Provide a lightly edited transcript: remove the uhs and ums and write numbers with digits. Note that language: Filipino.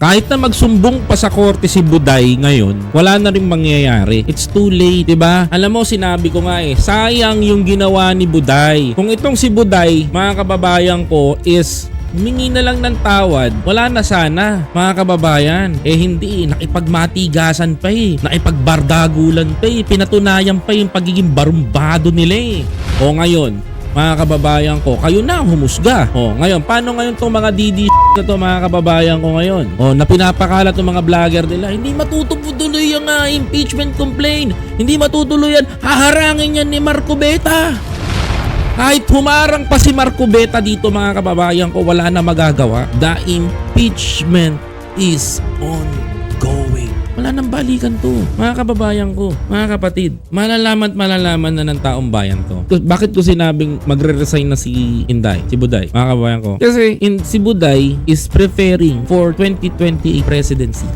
Kahit na magsumbong pa sa korte si Buday ngayon, wala na rin mangyayari. It's too late, 'di ba? Alam mo, sinabi ko nga sayang yung ginawa ni Buday. Kung itong si Buday, mga kababayan ko, is humingi na lang ng tawad, wala na sana, mga kababayan. Hindi, nakipagmatigasan pa nakipagbardagulan pa pinatunayan pa yung pagiging barumbado nila O ngayon, mga kababayan ko, kayo na humusga. Ngayon, paano ngayon tong mga DD na to, mga kababayan ko ngayon? Na pinapakalat ng mga vlogger nila, hindi matutuloy ang impeachment complaint. Hindi matutuloy yan. Haharangin yan ni Marco Beta. Kahit humarang pa si Marco Beta dito, mga kababayan ko, wala na magagawa. The impeachment is ongoing. Wala nang balikan to, mga kababayan ko, mga kapatid. Malalaman na ng taong bayan to. Bakit ko sinabing magre-resign na si Inday, si Buday, mga kababayan ko? Kasi si Buday is preparing for 2028 presidency.